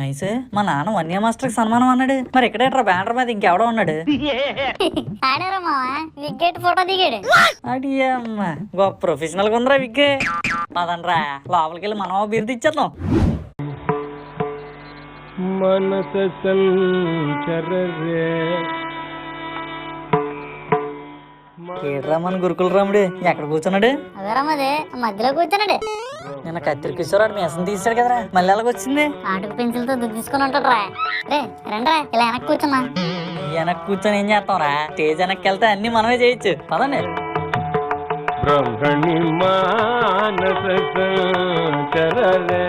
మైసే మా నాన్న వన్య మాస్టర్ కి సన్మానం అన్నాడు, మరి ఇక్కడేట్రా బ్యానర్ మీద ఇంకెవడో ఉన్నాడు. ఆడారా మావా వికెట్ ఫోటో దిగాడు. అడి అమ్మ గొప్ప ప్రొఫెషనల్ గా ఉందిరా విగ్గే. పదండ్రా లోపలికి వెళ్ళి మనం బిరుదు ఇచ్చేద్దాం. మనస సంచరరే ఏట్రా మన గురుకుల రాముడు ఎక్కడ కూర్చున్నాడు? అదేరా మదే మధ్యలో కూర్చున్నాడు. నిన్న కత్తిరి కిషోరాడు మీసం తీసాడు కదరా, మళ్ళీ ఎలాగొచ్చింది? ఆటుకు పెన్సిల్ తో దుద్దుకొని ఉంటాడు రా. రే రండి రా ఇలా వెనక్కి కూర్చున్నా. వెనక్కి కూర్చొని ఏం చేస్తాం రా, స్టేజ్ వెనక్కి వెళ్తే అన్ని మనమే చేయొచ్చు. పదండి. బ్రహ్మణి మానస సంచరరే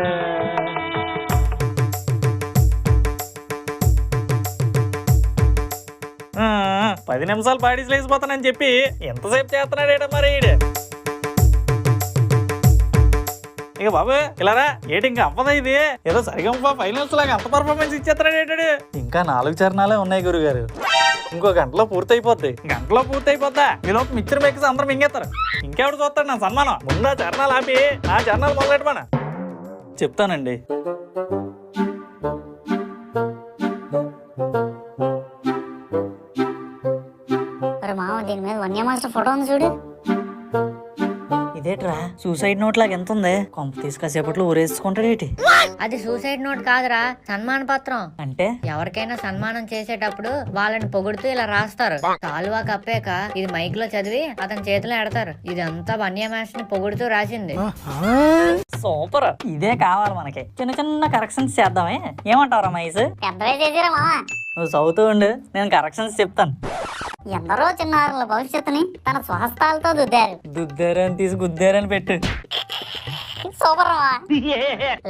10 నిమిషాలు బాడీస్ లేసిపోతానని చెప్పి ఎంతసేపు చేస్తున్నాడేట మరి ఈడు. ఇక బాబు ఇలారా ఏటి ఇంకా అవ్వదా ఇది? ఏదో సరిగంప ఫైనల్స్ లాగా అంత పర్ఫార్మెన్స్ ఇచ్చేస్తున్నాడు. ఇంకా 4 చరణాలే ఉన్నాయి గురుగారు, ఇంకో గంటలో పూర్తి అయిపోద్ది. గంటలో పూర్తి అయిపోద్దా ఈ లోపు మిక్చర్ మేకర్స్ అందరూ మింగేస్తారు. ఇంకెవడు చూస్తాడు నా సన్మానం? ముందా చరణాలు ఆపి ఆ చరణాలు మొదలెట్టమన చెప్తానండి. దీని మీద వన్య మాస్టర్ ఫోటో ఉంది చూడు. ఇదేట్రా సూసైడ్ నోట్ లాగా ఎంత ఉంది? కొంప తీసి కాసేపట్లో ఊరేసుకుంటాడేటి? అది సూసైడ్ నోట్ కాదురా, సన్మాన పత్రం. అంటే ఎవరికైనా సన్మానం చేసేటప్పుడు వాళ్ళని పొగుడుతూ ఇలా రాస్తారు. కాలువా కప్పాక ఇది మైక్ లో చదివి అతని చేతిలో ఎడతారు. ఇదంతా వన్య మాస్టర్ ని పొగుడుతూ రాసింది. సూపర్, ఇదే కావాలి మనకి. చిన్న చిన్న కరెక్షన్స్ చేద్దామే, ఏమంటారా మైస్? పెద్దవే చేసారా మావా. నువ్వు చదువుతూ ఉండు, నేను కరెక్షన్స్ చెప్తాను. ఎందరో చిన్నారుల భవిష్యత్తుని తన స్వహస్తాలతో దుద్దారు. దుద్దారని తీసి గుద్దారని పెట్టు. సూపర్ మావా.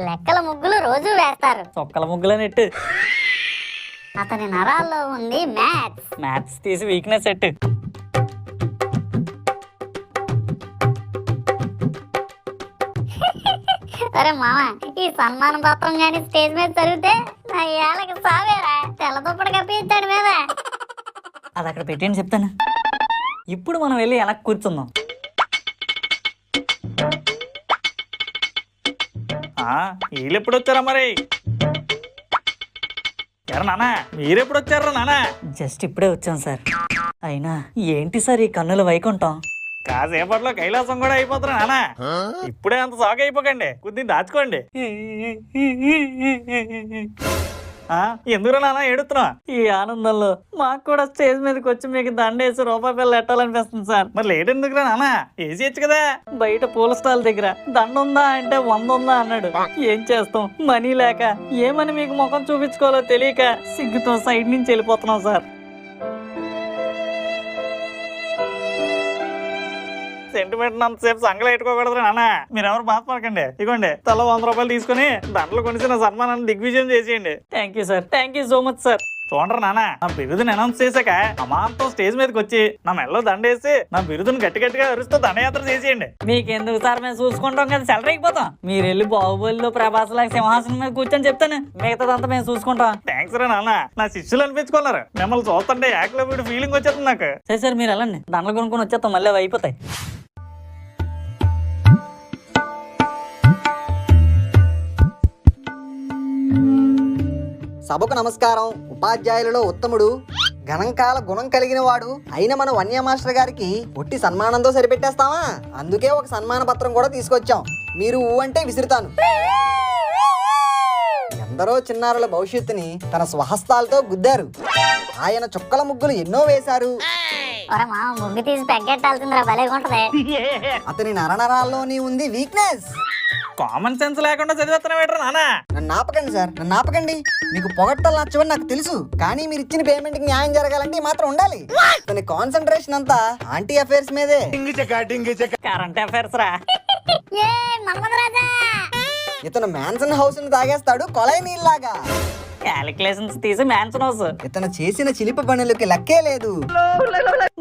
లెక్కల ముగ్గులు రోజు వేస్తారు. చొక్కల ముగ్గులని ఎట్టు. అతని నరాల్లో ఉంది మ్యాథ్స్. మ్యాథ్స్ తీసి వీక్నెస్ ఎట్టు. సరే మావా, ఈ సన్మాన పత్రం గాని స్టేజ్ మీద చదివితే నా ఏళ్ళకి సావేరా. తెల్లదుప్పటి కప్పిస్తాడు మీద. అది అక్కడ పెట్టేయండి చెప్తాను. ఇప్పుడు మనం వెళ్ళి వెనక్కి కూర్చుందాం. వీళ్ళు ఎప్పుడు వచ్చారా మరి? ఎరా నానా మీరెప్పుడు వచ్చారా నానా? జస్ట్ ఇప్పుడే వచ్చాం సార్. అయినా ఏంటి సార్ ఈ కన్నుల వైకుంఠం? కాసేపట్లో కైలాసం కూడా అయిపోతారా నానా? ఇప్పుడే అంత సాగు అయిపోకండి, కొద్దిగా దాచుకోండి. ఎందుకు నానా ఏడుతున్నా? ఈ ఆనందంలో మాకు కూడా స్టేజ్ మీదకి వచ్చి మీకు దండేసి రూపాయి బిళ్ళ ఎట్టాలనిపిస్తుంది సార్. మరి లేట్ ఎందుకురా నానా? వేసేయచ్చు కదా. బయట పూల స్టాల్ దగ్గర దండ ఉందా అంటే 100 ఉందా అన్నాడు. ఏం చేస్తాం, మనీ లేక ఏమని మీకు ముఖం చూపించుకోవాలో తెలియక సిగ్గుతో సైడ్ నుంచి వెళ్ళిపోతున్నాం సార్. సెంటిమెంట్ అంతసేపు సంగలు పెట్టుకోకూడదు నాన్న. మీరెవరు బాధపడకండి. ఇగోండి తల 100 రూపాయలు తీసుకుని దండలు కొనిసిన సన్మానాన్ని దిగ్విజయం చేసేయండి. Thank you sir, thank you so much sir. చూడరు నాన్న, నా బిరుదుని అనౌన్స్ చేశాక అమాంతం స్టేజ్ మీదకి వచ్చి నా మెల్లో దండేసి నా బిరుదుని గట్టి గట్టిగా అరుస్తూ దండయాత్ర చేసేయండి. మీకెందుకు సార్, మేము చూసుకుంటాం కదా, సెలరీ అయిపోతాం. మీరు వెళ్ళి బాహుబలిలో ప్రభాస్ లాగా సింహాసనం మీద కూర్చొని చెప్తాను, మిగతాదంతా మేము చూసుకుంటాం. థ్యాంక్స్ రా నాన్న, నా శిష్యులు అనిపించుకున్నారు. మిమ్మల్ని చూస్తుంటే యాక్లో వీడు ఫీలింగ్ వచ్చేస్తుంది నాకు. సరే సార్ మీరు వెళ్ళండి, దండలు కొనుక్కొని వచ్చేస్తాం, మళ్ళీ అవి అయిపోతాయి. సభకు నమస్కారం. ఉపాధ్యాయులలో ఉత్తముడు, గణంకాల గుణం కలిగిన వాడు అయిన మన వన్య మాస్టర్ గారికి ఒట్టి సన్మానంతో సరిపెట్టేస్తావా? అందుకే ఒక సన్మాన పత్రం కూడా తీసుకొచ్చాం. మీరు ఊ అంటే విసురుతాను. ఎందరో చిన్నారుల భవిష్యత్తుని తన స్వహస్తాలతో గుద్దారు. ఆయన చుక్కల ముగ్గులు ఎన్నో వేశారు. ముగ్గు తీసి పెగ్గెట్టాల్సిందిరా, భలేగా ఉంటది. అతని నరనరాల్లోని ఉంది వీక్నెస్. కామన్ సెన్స్ లేకుండా చదివేస్తున్నావేట్రా నాన్న? నన్ను ఆపకండి సార్, నన్ను ఆపకండి. మీకు పొగట్టలు నచ్చవని నాకు తెలుసు, కానీ మీరు ఇచ్చిన పేమెంట్ కి న్యాయం జరగాలంటే ఈ మాత్రం ఉండాలి. తన కాన్సన్ట్రేషన్ అంతా ఆంటీ అఫైర్స్ మీదే. కరెంట్ అఫైర్స్ రా. ఇతను మ్యాన్సన్ హౌస్ ని తాగేస్తాడు కొలై నీళ్ళలాగా. క్యాలిక్యులేషన్స్ తీసి మ్యాన్సన్ హౌస్. ఇతను చేసిన చిలిపి పనులకి లక్కే లేదు.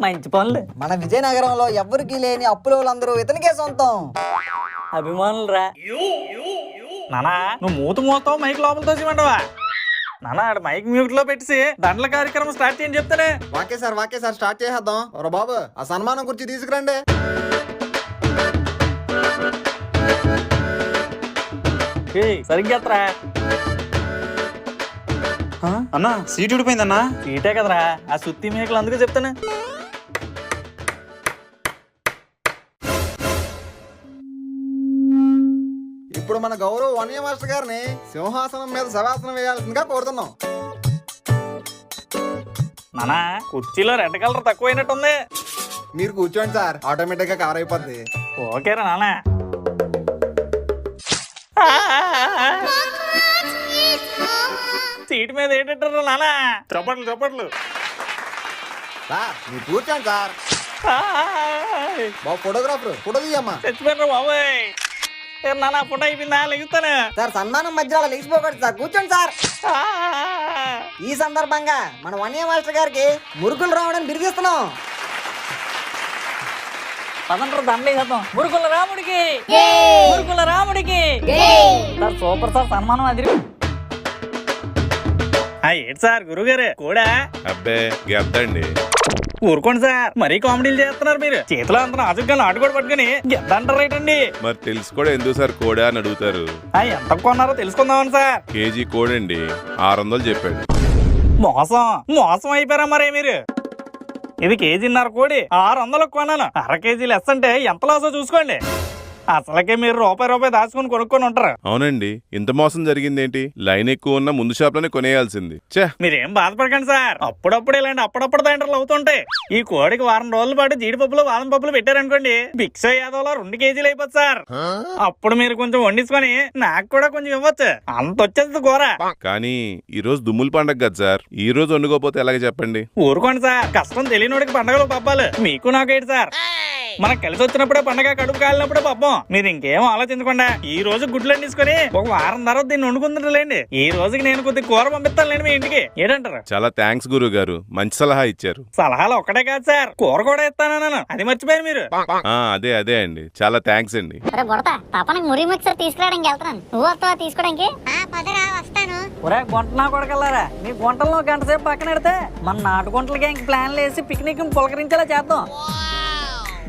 మంచి పనులు. మన విజయనగరంలో ఎవ్వరికి లేని అప్పులందరూ ఇతనికే సొంతం. అభిమానులు రా. నానా నువ్వు మూతావు మైక్ లోపలతో చేయమంటావా? నానా ఆడ మైక్ మ్యూట్ లో పెట్టి దండల కార్యక్రమం స్టార్ట్ చేయని చెప్తానే. వాకే సార్ స్టార్ట్ చేసేద్దాం. ఒరే బాబు ఆ సన్మానం గురించి తీసుకురండి. సరిగ్గా అన్నా సీట్ ఊడిపోయిందన్నా. సీటే కదరా ఆ సుత్తి మేకలు, అందుకే చెప్తాను. ఇప్పుడు మన గౌరవ వన్య మాస్టర్ గారిని సింహాసనం మీద శవాసనం వేయాల్సిందిగా కోరుతున్నాం. నానా కుర్చీలో రెడ్ కలర్ తక్కువైనట్టుంది. మీరు కూర్చోండి సార్, ఆటోమేటిక్ గా కవర్ అయిపోద్ది. ఓకేరా నానా. సీట్ మీద ఏంటంటారు నానా? చప్పట్లు చప్పట్లు. సార్ మీరు కూర్చోండి సార్. బాబు ఫోటోగ్రాఫర్ ఫోటో తీయమ్మా. చచ్చిపోయినరా బాబోయ్. నానా ఫోటో అయిపోయిందా? లెగుతాను. సార్ సన్మానం మధ్యలో అలా లేచిపోకూడదు సార్, కూర్చోండి సార్. ఈ సందర్భంగా మన వన్య మాస్టర్ గారికి మురుకులు రావడానికి బిరిగిస్తున్నాం. పదండ్ర దండలే చేద్దాం. మురుకుల రాముడికి, మురుకుల రాముడికి. సార్ సూపర్ సార్, సన్మానం అదిరి. ఏంటి సార్ గురుగారు కూడా? అబ్బే గెద్దండి. ఊరుకోండి సార్, మరీ కామెడీలు చేస్తున్నారు మీరు. చేతిలో అంత నాజుగ్గా నాటు కూడా పట్టుకుని గెద్ద అంటారు రేటండి. మరి తెలుసు కూడా ఎందుకు సార్ కోడా అని అడుగుతారు. ఎంత కొన్నారో తెలుసుకుందామని సార్. కేజీ కోడండి 600 చెప్పాడు. మోసం మోసం అయిపోయారా మరే మీరు? ఇది కేజీన్నర కోడి 600 కొన్నాను. అర కేజీ లెస్ అంటే ఎంత లాసో చూసుకోండి. అసలకే మీరు రూపాయి దాచుకుని కొనుక్కొని ఉంటారు. అవునండి, ఇంత మోసం జరిగిందేంటి? లైన్ ఎక్కువ ఉన్న ముందు షాప్ లోనే కొనేయాల్సింది. ఛే, మీరేం బాధపడకండి సార్. అప్పుడప్పుడు ఇలాంటి అప్పుడప్పుడు దండలు అవుతుంటాయి. ఈ కోడికి వారం రోజుల పాటు జీడిపప్పులు బాదం పప్పులు పెట్టారనుకోండి, భిక్ష యాదవ్లో 2 కేజీలు అయిపోతుంది సార్. అప్పుడు మీరు కొంచెం వండించుకొని నాకు కూడా కొంచెం ఇవ్వచ్చు. అంత వచ్చేది కూర. కానీ ఈ రోజు దుమ్ముల పండగ కదా సార్, ఈ రోజు వండుకోపోతే ఎలాగ చెప్పండి? ఊరుకోండి సార్, కష్టం తెలియనోడికి పండగలు పబ్బాలు. మీకు నాకేంటి సార్? మనకు కలిసి వచ్చినప్పుడే పండగ, కడుపు కాలినప్పుడే పబ్బం. మీరు ఇంకేం ఆలోచించకుండా ఈ రోజు గుడ్లను తీసుకొని ఒక వారం తర్వాత దీన్ని వండుకుందండి. ఈ రోజుకి నేను కొద్ది కూర పంపిస్తానులేండి మీ ఇంటికి. ఏంటంటారు? చాలా థ్యాంక్స్ గురువు గారు, మంచి సలహా ఇచ్చారు. సలహాలు ఒక్కటే కాదు సార్, కూర కూడా ఇస్తాను. అది మర్చిపోయారు మీరు. అదే అండి, చాలా థ్యాంక్స్ అండి. బుడతా తప్పనికి మురి మిక్సర్ తీసుకురావడానికి వెళ్తాను. నువ్వు వస్తావా తీసుకోవడానికి? పదరా వస్తాను. ఒరే గుంటనా కొడకల్లారా, మీ గుంటల్లో గంట సేపు పక్కన పెడితే మన నాటు గుంటలకి ఇంక ప్లాన్లు వేసి పిక్నిక్ పులకరించేలా చేద్దాం.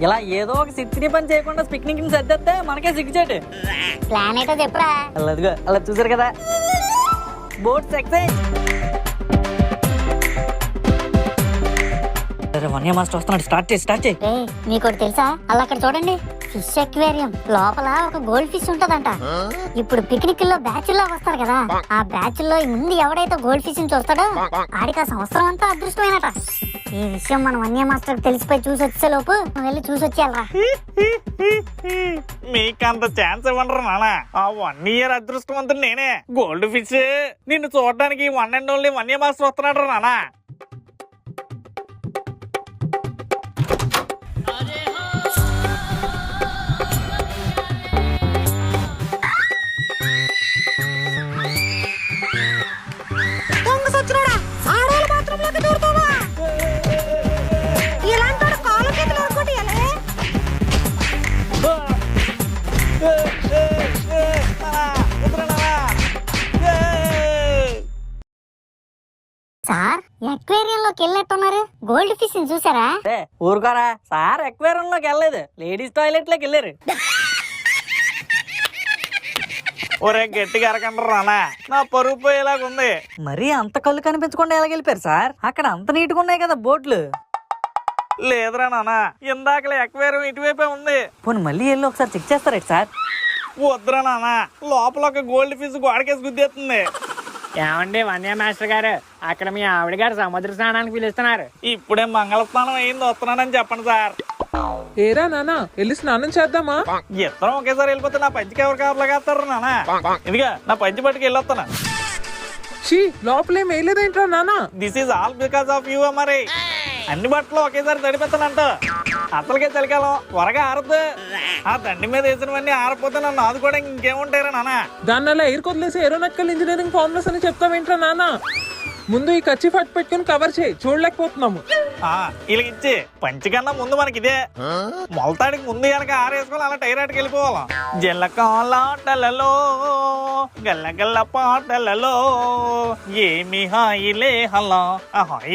ఇలా ఏదో ఒక సిత్తిని పని చేయకుండా పిక్నిక్ ని సర్దేస్తే మనకే సిగ్గుచేటు. ప్లాన్ ఏంటో చెప్పురా. అదిగో అలా చూసారు కదా, బోట్ సక్సెస్. వన్య మాస్టర్ వస్తున్నాడు, స్టార్ట్ చేయి. మీకు తెలుసా, అలా అక్కడ చూడండి, ఫిష్ ఎక్వేరియం లోపల ఒక గోల్డ్ ఫిష్ ఉంటదంట. ఇప్పుడు పిక్నిక్ లో బ్యాచ్ లో వస్తారు కదా, ఆ బ్యాచ్ లో ముందు ఎవడైతే గోల్డ్ ఫిష్ ని చూస్తాడో ఆడికి ఆ సంవత్సరం అంతా అదృష్టమేనట. ఈ విషయం మన వన్య మాస్టర్ తెలిసిపోయి చూసి వచ్చే లోపు వెళ్ళి చూసి వచ్చేయాలరా. మీకంత ఛాన్స్ ఇవ్వండి నానా. ఆ 1 year అదృష్టవంతుడు నేనే. గోల్డ్ ఫిష్ నిన్ను చూడడానికి 1 and only వన్య మాస్టర్ వస్తున్నాడు నానా. సార్ ఎక్వేరియం లోకి వెళ్ళినట్టున్నారు, గోల్డ్ ఫిష్ ని చూసారా? ఊరుకోరా సార్, ఎక్వేరియం లోకి వెళ్ళలేదు, లేడీస్ టాయిలెట్ లోకి వెళ్ళారు. ఒరే గట్టిగా అరకండి రానా, నా పరుగు పోయేలాగుంది. మరి అంత కళ్ళు కనిపించకుండా ఎలాగెళ్ళిపోయారు సార్? అక్కడ అంత నీట్గా ఉన్నాయి కదా బోట్లు. లేదురా నానా, ఇందాకలే ఎక్వేరియం ఇటువైపే ఉంది. పోనీ మళ్ళీ వెళ్ళి ఒకసారి చెక్ చేస్తారా సార్? వద్దురా నానా, లోపల ఒక గోల్డ్ ఫిష్ గోడకేసి గుద్దేస్తుంది. ఏమండి వన్య మాస్టర్ గారు, అక్కడ మీ ఆవిడ గారు సముద్ర స్నానానికి పిలుస్తున్నారు. ఇప్పుడే మంగళ స్నానం అయింది, వస్తున్నానని చెప్పండి సార్. ఏరా నానా, వెళ్ళి స్నానం చేద్దామా? ఇద్దరం ఒకేసారి వెళ్ళిపోతే నా పంచికి ఎవరు కాపలాగేస్తారు నానా? ఇదిగా నా పంచి పట్టుకు వెళ్ళొస్తాను. లోపలేం వేయలేదేంట్రా నానా? This is all because of you. మరి అన్ని బట్టలు ఒకేసారి తడిపెత్తానంట. అసలుకే చలికాలం త్వరగా ఆరద్దు. ఆ దండి మీద వేసినవన్నీ ఆరపోతే నన్ను ఆదుకోవడానికి ఇంకేముంటారా నానా? దాన్ని అలా ఎయిర్ కొదిలేసి ఏరోనాటికల్ ఇంజనీరింగ్ ఫార్ములాస్ అని చెప్తావేంట్రా నానా? ముందు ఈ కచ్చి ఫట్ పెట్టుకుని కవర్ చేయి, చూడలేకపోతున్నాము. ఇలాగిచ్చి పంచి కన్నా ముందు మనకి ఇదే. మొలతాడికి ముందు వెనక ఆరేసుకొని అలా టైరాట్కి వెళ్ళిపోవాలా. జల్లకాలాటలలో గల్లగల్ల పాటలలో ఏమి హాయిలే హలా,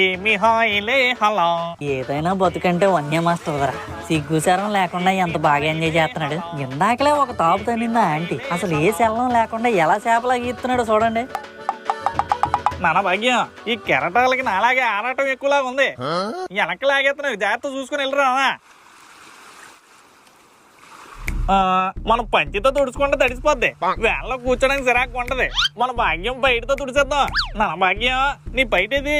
ఏమి హాయిలే హలా. ఏదైనా బతుకంటే వన్య మాస్టర్ దరా, సిగ్గుసారం లేకుండా ఎంత బాగా ఎంజాయ్ చేస్తున్నాడు. ఇందాకలే ఒక తాపు తనిందా ఆంటీ, అసలు ఏ శల్లం లేకుండా ఎలా చేపలా గీస్తున్నాడు చూడండి. నాన్న భాగ్యం ఈ కెరటాలకి నాలాగే ఆరాటం ఎక్కువలాగా ఉంది వెనక్కి లాగేస్తున్నావు జాగ్రత్త చూసుకుని వెళ్ళరా నాన్న. మనం పంచితో తుడుచుకుంటే తడిసిపోద్ది వేళ్ళలో కూర్చోడానికి సిరాకు ఉంటది. మన భాగ్యం బయటతో తుడిచేద్దాం. నా భాగ్యం నీ బయటది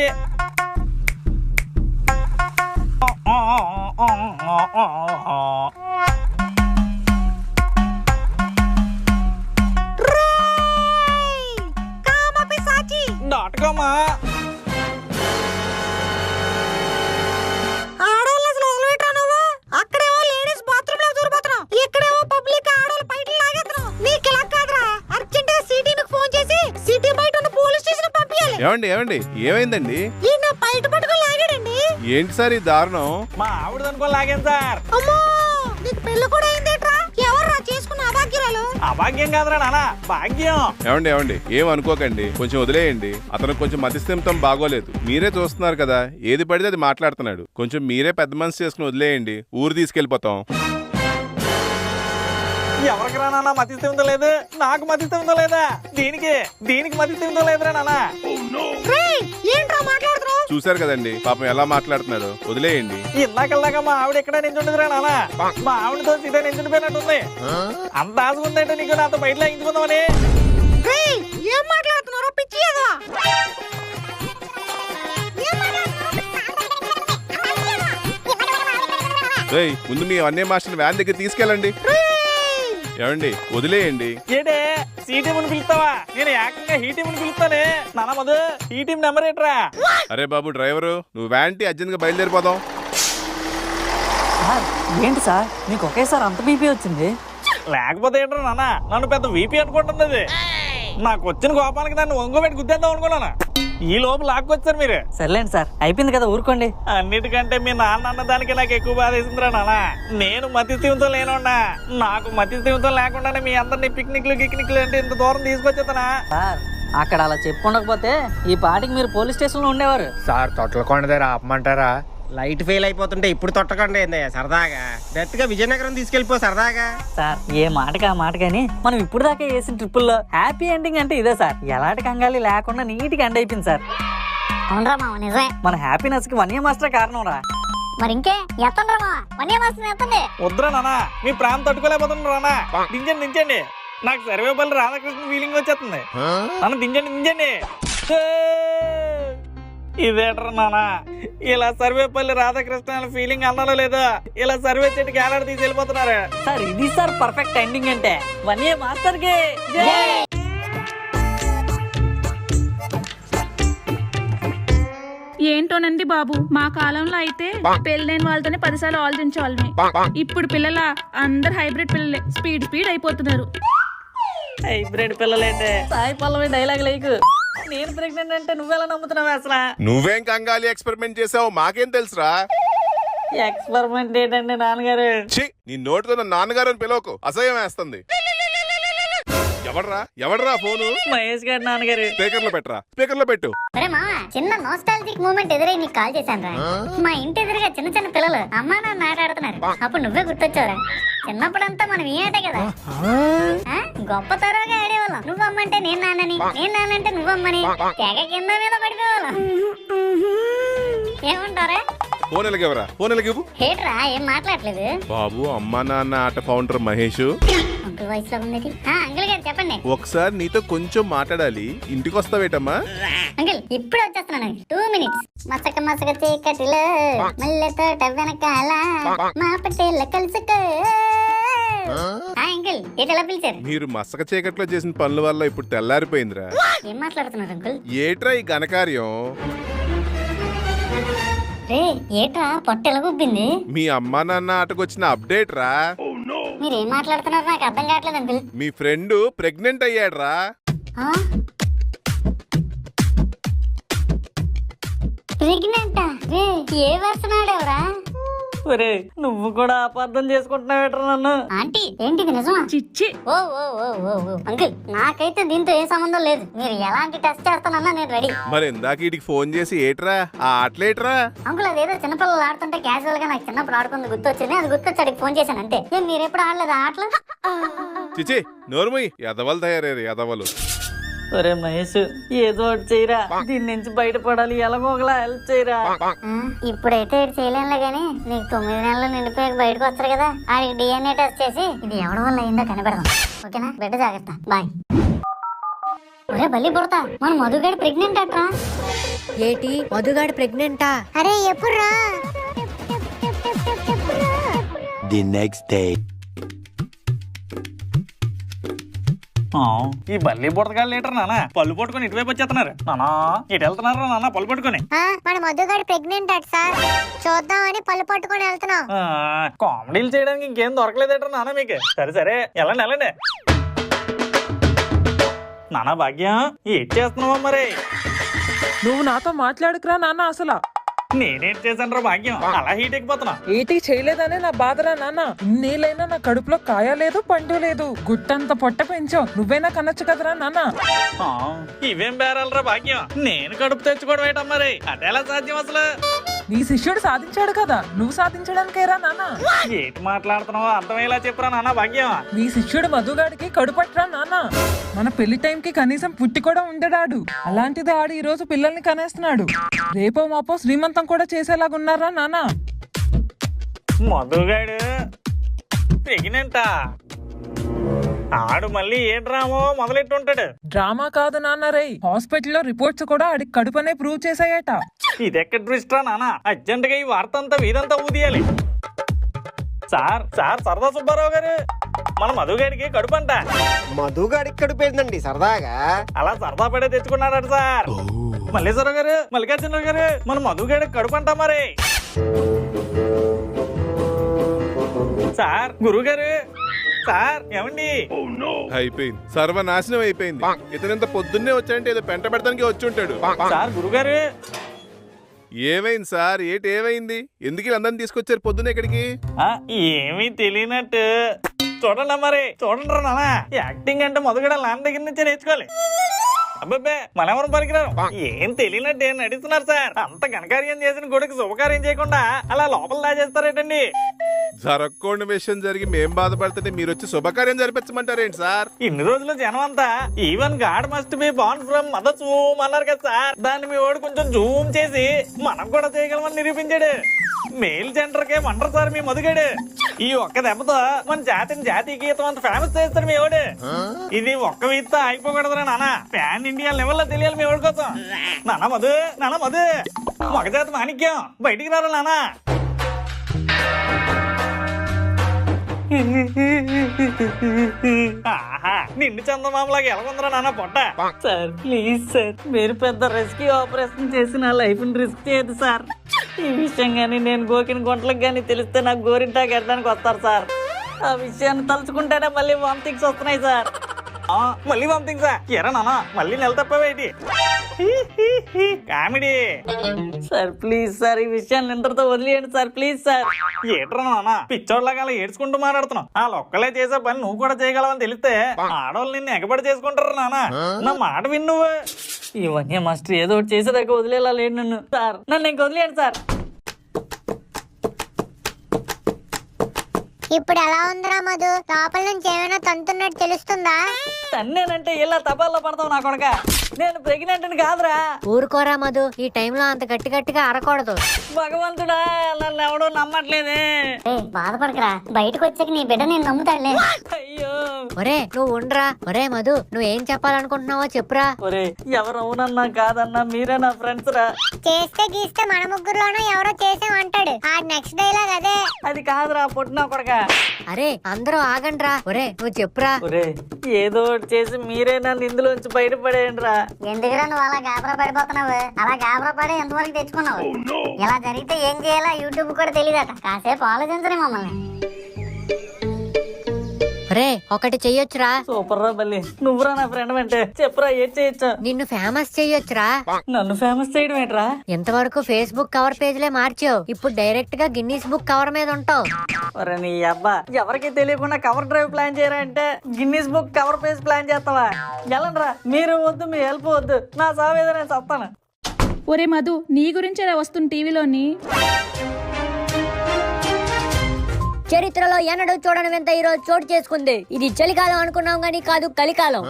డాట్కామా అక్కడేమో లేడీస్ బాత్రూమ్ లో దూరిపోతున్నావు, ఇక్కడేమో పబ్లిక్ ఆడవాళ్ళు బయట లాగేస్తున్నావు. నీకు ఇలా కాదురా, అర్జెంట్ గా సిటీకి ఫోన్ చేసి సిటీ బయట ఉన్న పోలీస్ స్టేషన్ పంపించాలి. ఏమండి ఏమైందండి? ఈయన బయట పట్టుకొని లాగాడండి. ఏంటి సార్ ఈ దారుణం? మా ఆవిడ అనుకోని లాగాను సార్. అమ్మో, నీకు పెళ్లి కూడా అయిందేట్రా? ఎవర్రా చేసుకున్న అభాగ్యురాలు? అభాగ్యం కాదురా నాన్న, భాగ్యం. ఏమండి ఏం అనుకోకండి, కొంచెం వదిలేయండి. అతనికి కొంచెం మతిస్థిమితం బాగోలేదు. మీరే చూస్తున్నారు కదా, ఏది పడితే అది మాట్లాడుతున్నాడు. కొంచెం మీరే పెద్ద మనసు చేసుకుని వదిలేయండి, ఊరు తీసుకెళ్లిపోతాం. ఎవరికి రా నాన్న మతిస్థిమితం లేదు? నాకు మతిస్థిమితం లేదా? దీనికి మతిస్థిమితం లేదురా నాన్న. ఏంట్రా మాట్లాడుతున్నావు? చూశారు కదండి పాపం ఎలా మాట్లాడుతున్నాడు, వదిలేయండి. ఇందాకల్లాగా మా ఆవిడ ఎక్కడ నించుండదురా నాన్న. మా ఆవిడతో సీదా నించుండిపోయినట్టుంది. అంత ఆశ ఉందంటే నీకు నాతో బయట లాగించుకుందామని. ఏం మాట్లాడుతున్నారో పిచ్చి ఏదో. ముందు మీ అన్నయ్య మాస్టర్ వ్యాన్ దగ్గర తీసుకెళ్ళండి. ఏమండి వదిలేయండి. ఏంటే సీటీఎంని పిలుస్తావా? నేను ఏకంగా హీటీఎంని పిలుస్తానే. నాన్న మధు హీటీఎం నెంబర్ ఏంట్రా? అరే బాబు డ్రైవరు, నువ్వు వ్యాన్ టీ అర్జెంట్ గా బయలుదేరిపోదాం. సార్ ఏంటి సార్ మీకు ఒకేసారి అంత బీపీ వచ్చింది? లేకపోతే ఏంట్రా నాన్న, నన్ను పెద్ద వీపీ అనుకుంటున్నది. నాకు వచ్చిన కోపానికి నన్ను ఒంగోబెట్టి గుద్దేద్దాం అనుకున్నాను. ఈ లోపు లాక్కొచ్చారు మీరు. సర్లేండి సార్, అయిపోయింది కదా ఊరుకోండి. అన్నిటికంటే మీ నాన్న అన్న దానికి నాకు ఎక్కువ బాధ వేసిందిరా నాన్న. నేను మతిస్థిమితం లేనున్నా, నాకు మతిస్థిమితం లేకుండానే మీ అందరినీ పిక్నిక్లు అంటే ఇంత దూరం తీసుకొచ్చేతనా? సార్ అక్కడ అలా చెప్పుండకపోతే ఈ పాటికి మీరు పోలీస్ స్టేషన్ లో ఉండేవారు. సార్ తొట్లకొండ దగ్గర ఆపమంటారా? లైట్ ఫెయిల్ అయిపోతుంటే ఇప్పుడు తొట్టకండి ఏందయ్యా సరదాగా. డైరెక్ట్గా విజయనగరం తీసుకెళ్ళిపో సరదాగా. సార్ ఏ మాటకి ఆ మాట కానీ మనం ఇప్పుడు దాకా వేసిన ట్రిప్పుల్లో హ్యాపీ ఎండింగ్ అంటే ఇదే సార్. ఎలాంటి కంగాలి లేకుండా నీట్గా ఎండ్ అయిపోయింది సార్. అవునరా మామ, నిజమే. మన హ్యాపీనెస్ కి వన్య మాస్టర్ కారణం రా. మరి ఇంకే ఎత్తండి రా మామ, వన్య మాస్టర్ ఎత్తండి. వద్దురా నాన్న, మీ ప్రాణం తట్టుకోలేకపోతున్నారు నాన్న. దించండి. నాకు సర్వేపల్లి రాధాకృష్ణ ఫీలింగ్ వచ్చేస్తుంది. నన్ను దించండి. ఇదేట్రా నాన్న, ఇలా సర్వేపల్లి రాధాకృష్ణ ఫీలింగ్ అన్నాలో లేదా? ఇలా సర్వే చెట్టుకి ఏలాడ తీసి వెళ్ళిపోతున్నారు సార్. ఇది సార్ పర్ఫెక్ట్ ఎండింగ్ అంటే. వన్య మాస్టర్ కి ఏంటోనండి బాబు, మా కాలంలో అయితే పెళ్ళైన వాళ్ళతోనే 10 సార్లు ఆలోచించాలని. ఇప్పుడు పిల్లల అందరు హైబ్రిడ్ పిల్లలే, స్పీడ్ అయిపోతున్నారు. హైబ్రిడ్ పిల్లలేంటే సాయి పల్లవి డైలాగ్ లేకు. నేను ప్రెగ్నెంట్ అంటే నువ్వెలా నమ్ముతున్నావు అసలు? నువ్వేం కంగాలి ఎక్స్పెరిమెంట్ చేసావు మాకేం తెలుసురా? ఎక్స్పెరిమెంట్ ఏంటండి నాన్నగారు? నీ నోటితో నా నాన్నగారు అని పిలవకు, అసహ్యం వేస్తుంది. ఎవడ్రా ఫోను? మహేష్ గారు నాన్నగారు. స్పీకర్ లో పెట్టు. అరే మామ, చిన్న నోస్టాలజిక్ మూమెంట్ ఎదురై నీకు కాల్ చేశాను రా. మా ఇంటి ఎదురుగా చిన్న పిల్లలు అమ్మా నాన్న ఆటాడుతున్నారు. అప్పుడు నువ్వే గుర్తొచ్చావురా. చిన్నప్పుడంతా మనం ఈ ఆటే కదా, గొప్ప తరోగా ఆడేవాళ్ళం. నువ్వమ్మంటే నేను నాన్నని, నేను నాన్నంటే నువ్వమ్మని, తెగ కింద మీద పడిపోవాళ్ళం. ఏమంటారా? ఫోన్ ఎలాగివ్వు. హేట్రా, ఏం మాట్లాడలేదు బాబు. అమ్మా నాన్న ఆట ఫౌండర్ మహేష్. అంకుల్ వాయిస్ లో ఉంది. అంకుల్ గారు చెప్పండి. ఒకసారి నీతో కొంచెం మాట్లాడాలి, ఇంటికి వస్తావేటమ్మా? అంకుల్ ఇప్పుడు వచ్చేస్తున్నాను, 2 minutes. మసక చీకటిలో మల్లె తోట వెనకాల మా పట్టేళ్ళ కలుసుకో. అంకుల్ ఏటలా పిలిచారు? మీరు మసక చీకట్లో చేసిన పనుల వల్ల ఇప్పుడు తెల్లారిపోయిందిరా. ఏం మాట్లాడుతున్నారు అంకుల్? ఏట్రా ఈ ఘనకార్యం? రే ఏట్రా పొట్ట ఎలాగుబ్బింది? మీ అమ్మా నాన్న ఆటకొచ్చిన అప్డేట్ రా. మీరేం మాట్లాడుతున్నారు నాకు అర్థం కావట్లేదు అంకుల్. మీ ఫ్రెండ్ ప్రెగ్నెంట్ అయ్యాడ్రా. ప్రెగ్నెంటా? రే ఏ వర్షన్ ఆడేవరా? ఒరే నువ్వు కూడా అపార్థం చేసుకుంటున్నావేట్రా నన్ను? ఆంటీ ఏంటిది నిజమా? చిచ్చి. ఓ అంకుల్, నాకైతే దీంతో ఏ సంబంధం లేదు. మీరు ఎలాంటి టెస్ట్ చేస్తానన్నా నేను రెడీ. మరి ఇందాక వీటికి ఫోన్ చేసి ఏట్రా ఆ ఆటలేట్రా? అంకుల్ అదేదో చిన్నపిల్లలు ఆడుతుంటే క్యాజువల్ గా నాకు చిన్నప్పుడు ఆడుకుంది గుర్తొచ్చింది. అది గుర్తొచ్చి అడిగి ఫోన్ చేశాను అంతే. మీరు ఎప్పుడు ఆడలేదు ఆటలు? చిచి నోర్మయ్, ఎదవలు తయారయ్యారు ఎదవలు. ఒరే మహేష్ ఏదో ఒకటి చేయరా, దీని నుంచి బయటపడాలి, ఎలాగోగలా హెల్ప్ చేయరా. ఇప్పుడైతే ఇటు చేయలేనులే గానీ నీకు 9 నెలలు నిండిపోయి బయటకు వస్తారు కదా, ఆడికి DNA టెస్ట్ చేసి ఇది ఎవరి వల్ల అయిందో కనిపెడదాం. ఓకేనా? బిడ్డ జాగ్రత్త. బాయ్. ఒరే బల్లి పుడతా, మన మధుగాడి ప్రెగ్నెంట్ అట్రా. ఏటి మధుగాడు ప్రెగ్నెంటా? అరే ఎప్పుడురా? The next day. ఈ బల్లి బుడతగాళ్ళు లీటర్ నాన్న పళ్ళు పట్టుకొని ఇటువైపు వచ్చేస్తున్నారు. నానా ఇటు వెళ్తున్నారు నాన్న పళ్ళు పట్టుకొని. మన మధుగాడి ప్రెగ్నెంట్ అట్ సార్, చూద్దామని పళ్ళు పట్టుకొని వెళ్తున్నాం. కామెడీలు చేయడానికి ఇంకేం దొరకలేదేట్రా నాన్న మీకు. సరే సరే వెళ్ళండి వెళ్ళండి. నానా భాగ్యం ఏం చేస్తున్నావా మరి? నువ్వు నాతో మాట్లాడుకురా నాన్న. అసలు నేనేం చేశాను రా భాగ్యం, అలా హీట్ ఎక్కిపోతున్నా. ఏటి చేయలేదనే నా బాధరా నాన్న. ఇన్నేళ్ళైనా నా కడుపులో కాయ లేదు, పండు లేదు, గుట్టంత పొట్ట పెంచావు. నువ్వైనా కనొచ్చు కదరా నాన్న. ఇవేం బేరాలరా భాగ్యం, నేను కడుపు తెచ్చుకోవడం ఏంటం మరి? అదెలా సాధ్యం అసలు? నీ శిష్యుడు సాధించాడు కదా, నువ్వు సాధించడానికేరా నాన్న. ఏంటి మాట్లాడుతున్నావో అర్థమయ్యేలా చెప్పురా నాన్న భాగ్యం. నీ శిష్యుడు మధుగాడికి కడుపట్రా నాన్న. మన పెళ్లి టైంకి కనీసం పుట్టి కూడా ఉండడాడు, అలాంటిది ఆడు ఈ రోజు పిల్లల్ని కనేస్తున్నాడు. రేపో మాపో శ్రీమంతం కూడా చేసేలాగున్నారా నాన్న. మధుగాడు ప్రెగ్నెంటా? ఆడు మళ్ళీ ఏ డ్రామో మొదలెట్టుంటాడు. డ్రామా కాదు నాన్న రే, హాస్పిటల్లో రిపోర్ట్స్ కూడా ఆడికి కడుపనే ప్రూవ్ చేసాయట. ఇదెక్కడ దృష్ట్రా నాన్న, అర్జెంట్ గా ఈ వార్త అంతా వీధంతా ఊదియాలి. సార్ సార్ సరదా సుబ్బారావు గారు, మన మధుగాడికి కడుపంట. మధుగాడికి కడుపేందండి సరదాగా? అలా సరదా పడే తెచ్చుకున్నాడట సార్. మల్లేశ్వరరావు గారు, మల్లికార్జునరావు గారు, మన మధుగాడికి కడుపంట మరి. సార్ గురువు గారు, సార్ ఏమండి? అయిపోయింది, సర్వనాశనం అయిపోయింది. ఇతనంత పొద్దున్నే వచ్చాడంటే ఏదో పెంట పెడతానికి వచ్చి ఉంటాడు. సార్ గురుగారు ఏమైంది సార్? ఏమైంది? ఎందుకు వీళ్ళందరినీ తీసుకొచ్చారు పొద్దున్న ఇక్కడికి? ఏమీ తెలియనట్టు చూడండి మరి, చూడండి నాన్న. యాక్టింగ్ అంటే మధుగడ లాంటి దగ్గర నుంచే నేర్చుకోవాలి. అబ్బాబ్బే మనెవరం పనికిరారు, ఏం తెలియనట్టు ఏం నడుస్తున్నారు సార్. అంత ఘనకార్యం చేసిన గుడికి శుభకార్యం చేయకుండా అలా లోపల దాచేస్తారేటండి? జరగకుండా విషయం జరిగి మేం బాధపడుతుంటే మీరు వచ్చి శుభకార్యం జరిపించమంటారేంటి సార్? ఇన్ని రోజులు జనం అంతా even God must be born from mother Zoom అన్నారు కదా సార్. దాన్ని మీ వాడు కొంచెం జూమ్ చేసి మనం కూడా చేయగలమని నిరూపించాడు. మెయిల్ జెండర్ కే వండరు సార్ మీ మధుగాడు. ఈ ఒక్క దెబ్బతో మన జాతిని జాతీయ గీతం అంత ఫేమస్ చేస్తాడు మీ వాడు. ఇది ఒక్క వీధితో అయిపోకూడదురా నాన్న, ప్యాన్ ఇండియా లెవెల్లో తెలియాలి మీ వాడి కోసం. నాన్న మధు, నాన్న మధు, మగజాతి మాణిక్యం బయటికి రారా నాన్న. నిండు చందమామలాగా ఎలాగుందరా నాన్న పొట్ట? సార్ ప్లీజ్ సార్, మీరు పెద్ద రెస్క్యూ ఆపరేషన్ చేసి నా లైఫ్ ని రిస్క్ చేయదు సార్. ఈ విషయం గానీ నేను గోకిన గుంటలకు గానీ తెలిస్తే నాకు గోరింటాకు ఎట్టడానికి వస్తారు సార్. ఆ విషయాన్ని తలుచుకుంటేనే మళ్ళీ వామిటింగ్స్ వస్తున్నాయి సార్. మళ్ళీ పంపింగ్ సార్. ఎరా నాన్న మళ్ళీ నెల తప్పవేటి కామెడీ. సార్ ప్లీజ్ సార్, ఈ విషయాన్ని ఇంతటితో వదిలేయండి సార్, ప్లీజ్ సార్. ఏట్రా నాన్న పిచ్చోడ్లాగా అలా ఏడ్చుకుంటూ మాట్లాడుతున్నావు. వాళ్ళు ఒక్కలే చేసే పని నువ్వు కూడా చేయగలవని తెలిస్తే ఆడవాళ్ళు నిన్ను ఎగబడి చేసుకుంటారు నాన్న. నా మాట విను నువ్వు. ఇవన్నీ మాస్టర్ ఏదో ఒకటి చేసేదాకా వదిలేలా లేడు నన్ను సార్, నన్ను ఇంక వదిలేయండి సార్. ఇప్పుడు ఎలా ఉందిరా మధు? లోపల నుంచి ఏమైనా తంతున్నట్టు తెలుస్తుందా? తన్నేనంటే ఇలా తపాల్లో పడతావు నా కొడక. నేను ప్రెగ్నెంట్ అని కాదురా. ఊరుకోరా మధు, ఈ టైంలో అంత గట్టి గట్టిగా అరకూడదు. భగవంతుడా నన్ను ఎవడో నమ్మట్లేదే. బాధపడకరా, బయటకు వచ్చాక నీ బిడ్డ నేను నమ్ముతాడులే. అయ్యో ఒరే నువ్వు ఉండరా. ఒరే మధు, నువ్వేం చెప్పాలనుకుంటున్నావో చెప్పురా. ఒరే ఎవరు అవునన్నా కాదన్నా మీరే నా ఫ్రెండ్స్ రా. చేస్తే గీస్తే మన ముగ్గురులోనూ ఎవరో చేసామంటాడు. ఆ నెక్స్ట్ డైలాగ్ అదే. అది కాదురా పొట్టినా కొడక. అరే అందరూ ఆగండ్రా. ఒరే నువ్వు చెప్పురా. ఒరే ఏదో ఒకటి చేసి మీరే నన్ను ఇందులోంచి బయటపడేయండి రా. ఎందుకురా నువ్వు అలా గాబరా పడిపోతున్నావు? అలా గాబరా పడి ఎంతవరకు తెచ్చుకున్నావు? ఇలా జరిగితే ఏం చేయాలా యూట్యూబ్ కూడా తెలియదట. కాసేపు ఆలోచించరే మమ్మల్ని. ఒరే ఒకటి చెయ్యొచ్చురా. సూపర్ రా బల్లి, నువ్వురా నా ఫ్రెండ్ అంటే చెప్పురా ఏం చేయొచ్చు. నిన్ను ఫేమస్ చెయ్యొచ్చురా. నన్ను ఫేమస్ చేయడం ఏంట్రా? ఇంతవరకు ఫేస్బుక్ కవర్ పేజ్లే మార్చావు, ఇప్పుడు డైరెక్ట్ గా గిన్నీస్ బుక్ కవర్ మీద ఉంటావు. ఒరే నీ అబ్బా, ఎవరికి తెలియకుండా కవర్ డ్రైవ్ ప్లాన్ చేయరా అంటే Guinness book cover page plan చేస్తావా? వెళ్ళండ్రా, మీరు వద్దు, మీ హెల్ప్ వద్దు, నా సావేదో నేను చస్తాను. ఒరే మధు, నీ గురించే వస్తుంది టీవీలోని. చరిత్రలో ఎన్నడూ చూడని వింత ఈ రోజు చోటు చేసుకుంది. ఇది చలికాలం అనుకున్నాం గానీ కాదు, కలికాలం.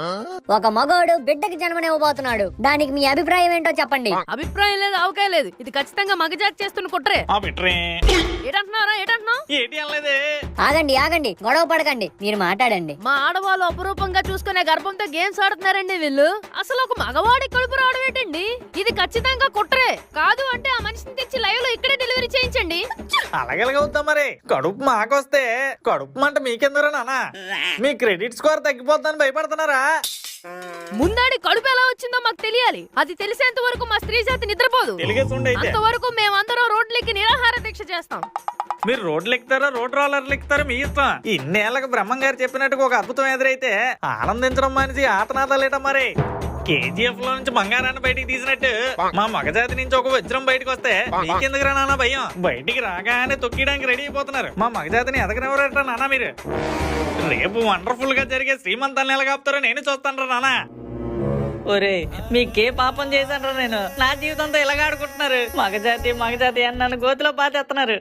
ఒక మగవాడు బిడ్డకి జన్మనివ్వబోతున్నాడు. దానికి మీ అభిప్రాయం ఏంటో చెప్పండి. అభిప్రాయం లేదు, అవకాయ లేదు. ఇది ఖచ్చితంగా మగజాతి చేస్తున్న కుట్రే. ఆగండి ఆగండి, గొడవ పడకండి, మీరు మాట్లాడండి. మా ఆడవాళ్ళు అపురూపంగా చూసుకునే గర్భంతో గేమ్స్ ఆడుతున్నారండి వీళ్ళు. అసలు ఒక మగవాడి కడుపు రావడం ఏంటండి? ఇది ఖచ్చితంగా కుట్రే. కాదు అంటే ఆ మనిషిని తెచ్చి లైవ్ లో ఇక్కడే డెలివరీ చేయించండి. అలాగెలాగవుతా మరి? కడుపు మాకొస్తే కడుపు మంట మీకెందరూ నానా? మీ క్రెడిట్ స్కోర్ తగ్గిపోతుందని భయపడుతున్నారా? ముందాడి కడుపు ఎలా వచ్చిందో మాకు తెలియాలి. అది తెలిసేంత వరకు మా స్త్రీ జాతి నిద్రపోదు. అంతవరకు మేమందరం రోడ్లెక్కి నిరాహార దీక్ష చేస్తాం. మీరు రోడ్లు ఎక్కుతారో రోడ్ రోలర్లు ఎక్కుతారో మీ ఇష్టం. ఇన్నేళ్ళకి బ్రహ్మం గారు చెప్పినట్టుగా ఒక అద్భుతం ఎదురైతే ఆనందించడం మనిషి ఆతనాదాలేట మరి. కేజీఎఫ్ లో నుంచి బంగారాన్ని బయటికి తీసినట్టు మా మగజాతి నుంచి ఒక వజ్రం బయటకు వస్తే మీకెందుకు రానా భయం? బయటికి రాగానే తొక్కియడానికి రెడీ అయిపోతున్నారు. మా మగజాతిని ఎదగనివ్వరట నానా మీరు. రేపు వండర్ఫుల్ గా జరిగే శ్రీమంతాన్ని ఎలా కాపుతారో నేను చూస్తాను నానా. ఒరే మీకే పాపం చేశాను నేను. నా జీవితంతో ఇలాగ ఆడుకుంటున్నారు. మగజాతి అని నన్ను గోతిలో పాతేస్తున్నారు.